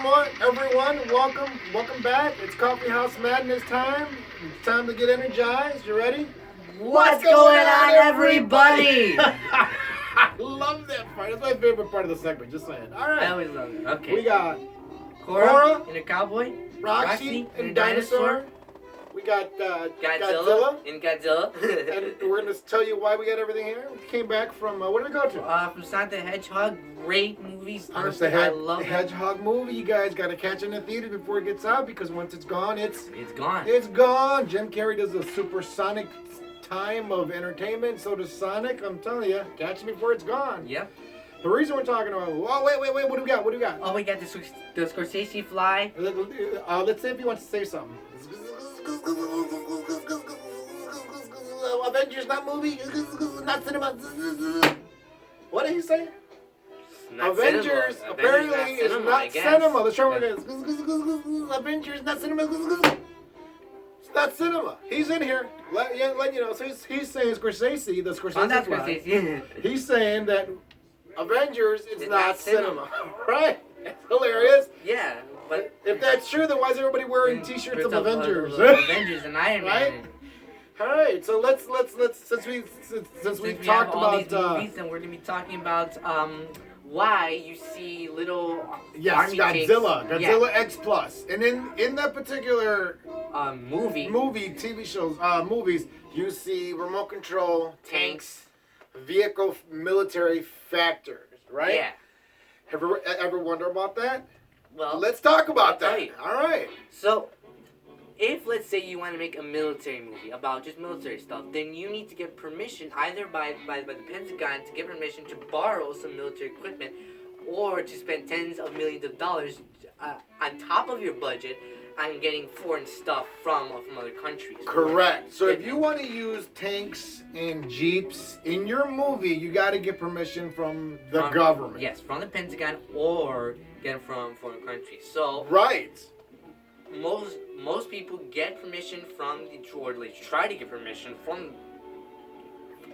everyone. Welcome back. It's Coffee House Madness time. It's time to get energized. You ready? What's going on, everybody? I love that part. That's my favorite part of the segment. Just saying. All right. I always love it. Okay. We got Cora and a cowboy. Roxy and a dinosaur. We got Godzilla and Godzilla. And we're going to tell you why we got everything here. We came back from, where did we go to? From Sonic the Hedgehog. Great movie. It's the Hedgehog movie. You guys got to catch it in the theater before it gets out, because once it's gone, it's gone. It's gone. Jim Carrey does a supersonic time of entertainment. So does Sonic. I'm telling you, catch it before it's gone. Yep. The reason we're talking about... Oh, wait. What do we got? Oh, we got the Scorsese fly. Let's see if he wants to say something. Avengers, not movie, not cinema. What did he say? Avengers cinema. apparently Avengers is not cinema. Let's try again. Avengers, not cinema. It's not cinema. He's in here. Let you know. So he's saying Scorsese, the Scorsese fly. He's saying that Avengers is not cinema. Right? It's hilarious. Yeah. But if that's true, then why is everybody wearing T-shirts of Avengers? Avengers and Iron Man. Right? All right. So let's since we've talked all about these movies, and we're gonna be talking about why you see little army Godzilla tanks. Xplus, and in that particular movie, TV shows, movies, you see remote control tanks, vehicle military factors, right? Yeah. Ever wonder about that? Well, let's talk about that. All right. So, if let's say you want to make a military movie about just military stuff, then you need to get permission either by the Pentagon to get permission to borrow some military equipment, or to spend tens of millions of dollars on top of your budget on getting foreign stuff from other countries. Correct. So if you want to use tanks and jeeps in your movie, you got to get permission from the government. Yes, from the Pentagon, or get them from foreign countries. So right. Most people get permission from or at least try to get permission from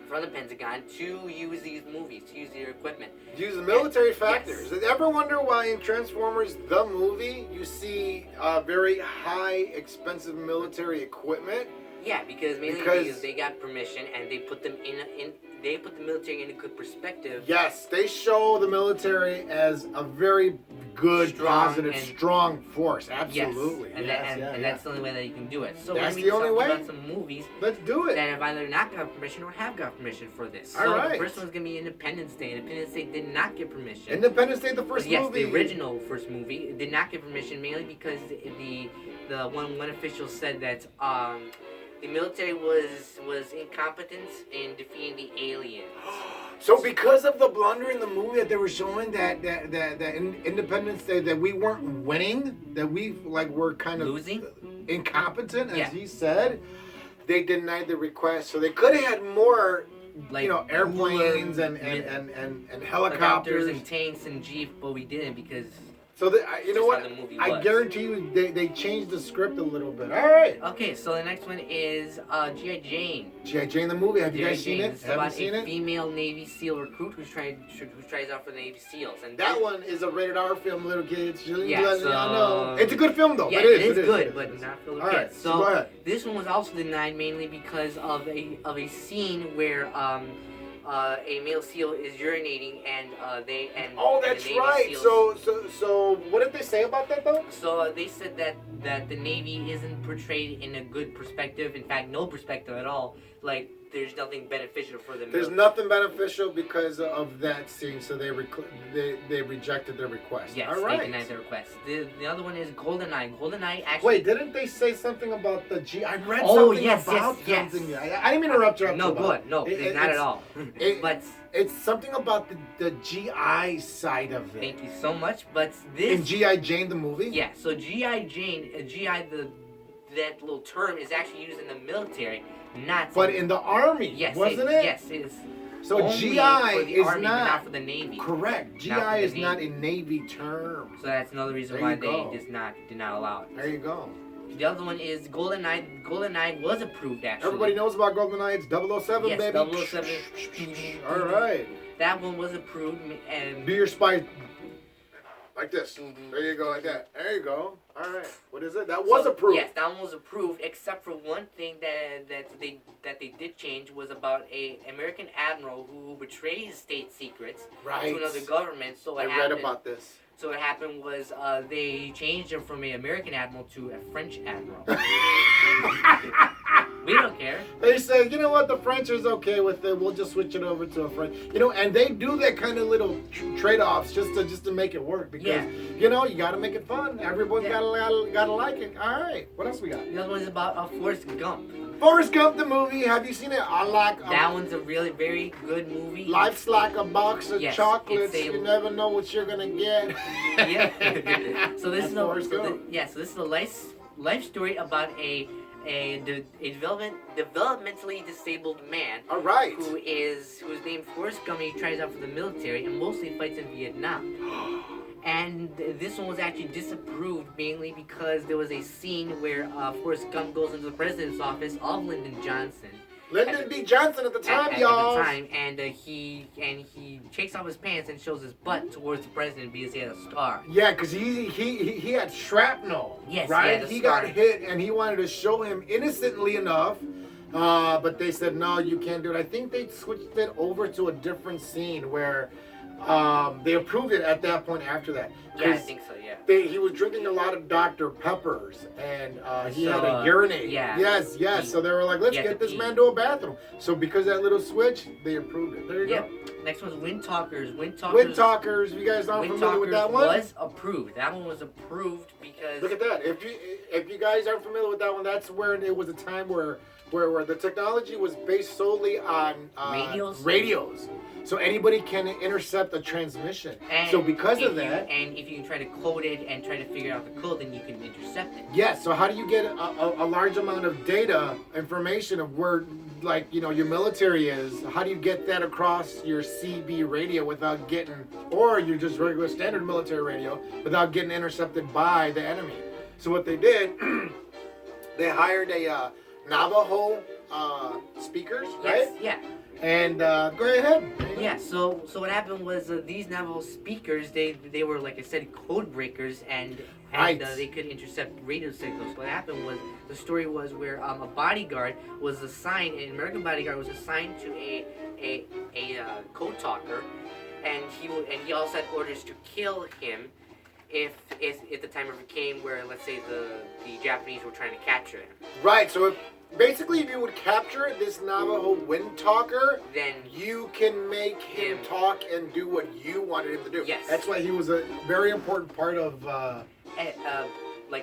the Pentagon to use these movies, to use their equipment. Use the military factors. Yes. Ever wonder why in Transformers, the movie, you see very high, expensive military equipment? Yeah, because they got permission and they put them they put the military in a good perspective. Yes, they show the military as a very good, positive, strong force. Absolutely. Yes. And that's the only way that you can do it. So that's we're the only way. About some movies. Let's do it. That have either not got permission or have got permission for this. All right. The first one's gonna be Independence Day. Independence Day did not get permission. Independence Day, the first movie. Yes, the original first movie did not get permission, mainly because the one official said that the military was incompetent in defeating the aliens. So because of the blunder in the movie that they were showing that in Independence Day, that we weren't winning, that we were kind of losing, incompetent, as he said, they denied the request. So they could have had more, airplanes and helicopters and tanks and jeeps, but we didn't because. So you know what? I guarantee you they changed the script a little bit. All right. Okay, so the next one is G.I. Jane. G.I. Jane the movie. Have you guys seen it? It's about a female Navy SEAL recruit who tries out for the Navy SEALs, and that one is a rated R film, little kids. Yeah, so, it's a good film though. Yeah, it is good, but not for little kids. Right, so go ahead. This one was also denied mainly because of a scene where a male SEAL is urinating that's right. SEALs. So what did they say about that though? So they said that the Navy isn't portrayed in a good perspective. In fact, no perspective at all. Like there's nothing beneficial for them. There's nothing beneficial because of that scene. So they rejected their request. Yes, all right. They denied their request. The other one is GoldenEye. GoldenEye actually. Wait, didn't they say something about the G? I read something about something. I didn't mean to interrupt you. No, good. No, not at all. But it's something about the GI side of it. Thank you so much. But this in G.I. Jane the movie. Yeah. So G.I. Jane, that little term is actually used in the military, not. But in the Army, yes, wasn't it? Yes, it is. So GI for the is Army, not for the Navy. Correct. GI is not a Navy term. So that's another reason why they did not allow it. There you go. The other one is GoldenEye. GoldenEye was approved actually. Everybody knows about GoldenEye. It's 007, yes, baby. 007. All right. That one was approved and. Do your spy. Like this. There you go, like that. There you go. All right. What is it? That was approved. Yes, that one was approved, except for one thing that they did change was about a American admiral who betrayed his state secrets to another government. So I read about this. So what happened was they changed him from an American admiral to a French admiral. We don't care. They say, you know what, the French is okay with it. We'll just switch it over to a French. You know, and they do that kind of little trade-offs just to make it work because you know you got to make it fun. Everyone's gotta like it. All right, what else we got? The other one is about Forrest Gump. Forrest Gump the movie. Have you seen it? I like that one's a really very good movie. Life's like a box of chocolates. You never know what you're gonna get. Yeah. So this is Forrest Gump. So this is a life story about a developmentally disabled man. All right. Who's named Forrest Gump. He tries out for the military and mostly fights in Vietnam. And this one was actually disapproved mainly because there was a scene where Forrest Gump goes into the president's office of Lyndon Johnson. Lyndon B. Johnson at the time, y'all. At the time, and he takes off his pants and shows his butt towards the president because he had a scar. Yeah, because he had shrapnel. Yes, right. He got hit, and he wanted to show him innocently enough, but they said no, you can't do it. I think they switched it over to a different scene where they approved it at that point. After that, yeah, I think so. Yeah. He was drinking a lot of Dr. Peppers, and he had to urinate. Yeah. Yes. So they were like, let's get this man to a bathroom. So because of that little switch, they approved it. There you go. Next one's Wind Talkers. Wind Talkers. You guys aren't familiar with that one? Was approved. That one was approved because... Look at that. If you guys aren't familiar with that one, that's where it was a time where the technology was based solely on radios. So anybody can intercept a transmission. And so because of that... And if you can try to code it and try to figure out the code, then you can intercept it. Yes, so how do you get a large amount of data, information of where, like, you know, your military is? How do you get that across your CB radio without getting, or your just regular standard military radio, without getting intercepted by the enemy? So what they did, they hired a Navajo speakers, right? Yes, yeah. And go ahead. Yeah, so what happened was these Navajo speakers, they were, like I said, code breakers, and they could intercept radio signals. What happened was, the story was where a bodyguard was assigned, an American bodyguard was assigned to a code talker, and he also had orders to kill him if the time ever came where, let's say, the Japanese were trying to capture him. Right, so basically, if you would capture this Navajo wind talker, then you can make him talk and do what you wanted him to do. Yes. That's why he was a very important part of the war. A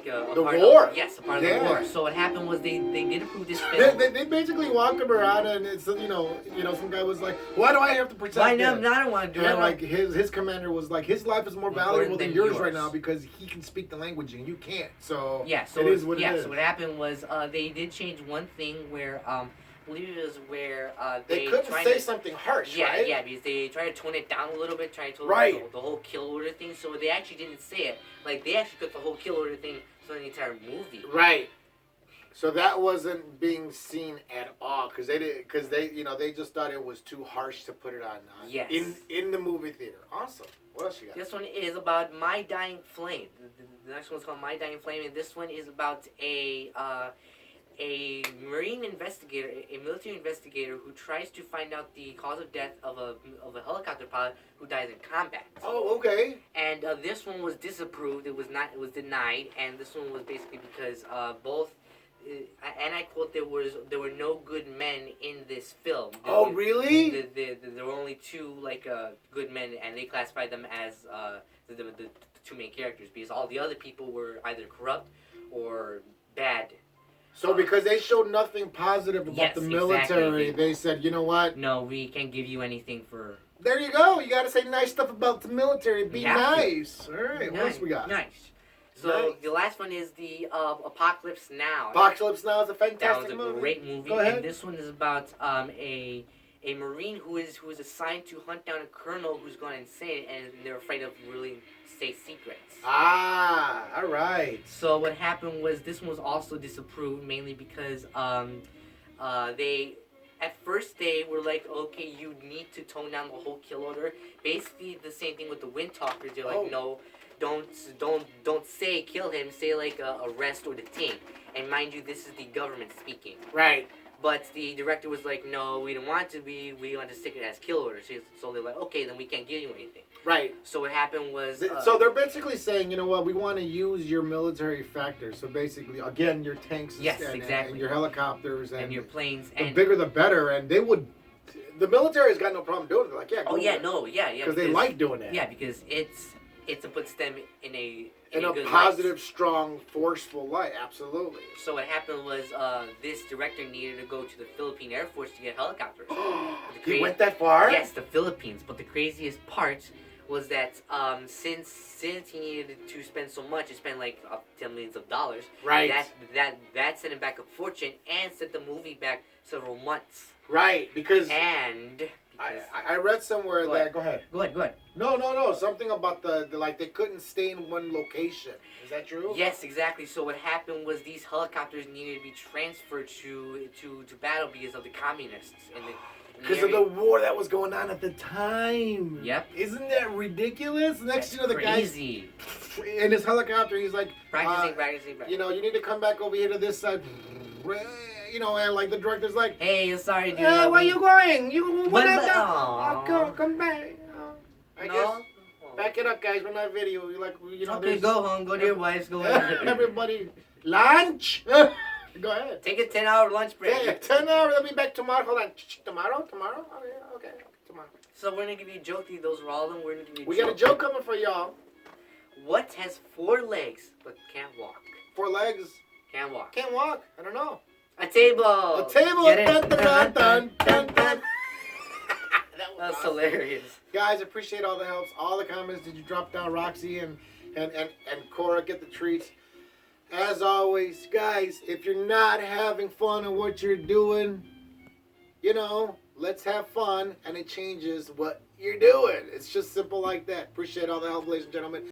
part of the war. So what happened was they did approve this film. They basically walked him around, and it's you know some guy was like, why do I have to protect him? I don't want to do it. And like his commander was like, his life is more valuable than yours right now because he can speak the language and you can't. So so it is what it is. So what happened was they did change one thing where I believe it was where they couldn't say something harsh, right? Yeah, because they tried to tone it down a little bit, tried to the whole kill order thing. So they actually didn't say it. Like they actually put the whole kill order thing for the entire movie. Right. So that wasn't being seen at all because they just thought it was too harsh to put it on. Yes. In the movie theater. Awesome. What else you got? This one is about My Dying Flame. The next one's called My Dying Flame, and this one is about a marine investigator, a military investigator who tries to find out the cause of death of a helicopter pilot who dies in combat. Oh, okay. And this one was disapproved. It was denied, and this one was basically because both. And I quote: "There were no good men in this film." Really? There were only two good men, and they classified them as the two main characters because all the other people were either corrupt or bad. So because they showed nothing positive about the military, they said, you know what? No, we can't give you anything for... There you go. You got to say nice stuff about the military. Be nice. All right, what else we got? Nice. So the last one is the Apocalypse Now. Apocalypse Now is a fantastic movie. That was a great movie. Go ahead. And this one is about a Marine who is assigned to hunt down a colonel who's gone insane, and they're afraid of really state secrets. Ah, all right. So what happened was this one was also disapproved mainly because they at first they were like, okay, you need to tone down the whole kill order. Basically the same thing with the Wind Talkers. They're like, no, don't say kill him. Say like arrest or detain. And mind you, this is the government speaking. Right. But the director was like, no, we don't want to be. We want to stick it as kill orders. So they're like, okay, then we can't give you anything. Right. So what happened was... so they're basically saying, you know what, we want to use your military factors. So basically, again, your tanks and your helicopters and your planes. The bigger the better. And they would... The military has got no problem doing it. They're like, yeah, go Because they like doing that. Yeah, because it puts them in a positive, light. Strong, forceful light. Absolutely. So what happened was this director needed to go to the Philippine Air Force to get helicopters. He went that far? Yes, the Philippines. But the craziest part was that since he needed to spend so much, he spent like up to millions of dollars. Right. That sent him back a fortune and set the movie back several months. Right, because I read somewhere that Go ahead. No. Something about the like they couldn't stay in one location. Is that true? Yes, exactly. So what happened was these helicopters needed to be transferred to battle because of the communists because of the war that was going on at the time. Yep. Isn't that ridiculous? Next, the crazy. Guy in his helicopter, he's like practicing. You know, you need to come back over here to this side. You know, and like the director's like, hey, sorry, dude. Where are you going? Come back. I guess. Back it up, guys. We're not video. Okay, go home. Go to your wife's. Go ahead. Everybody, lunch. Go ahead. Take a 10-hour lunch break. Yeah, 10 hours. I'll be back tomorrow. Hold on. Tomorrow? Oh, yeah. Okay. Tomorrow. So we're gonna give you a joke. Those are all of them. We're gonna give you. We got a joke coming for y'all. What has 4 legs but can't walk? 4 legs. Can't walk. Can't walk. I don't know. A table. A table. Get it? Dun, dun, dun, dun. That's awesome. Hilarious. Guys, appreciate all the helps, all the comments. Did you drop down Roxy and Cora get the treats? As always, guys, if you're not having fun in what you're doing, you know, let's have fun, and it changes what you're doing. It's just simple like that. Appreciate all the help, ladies and gentlemen.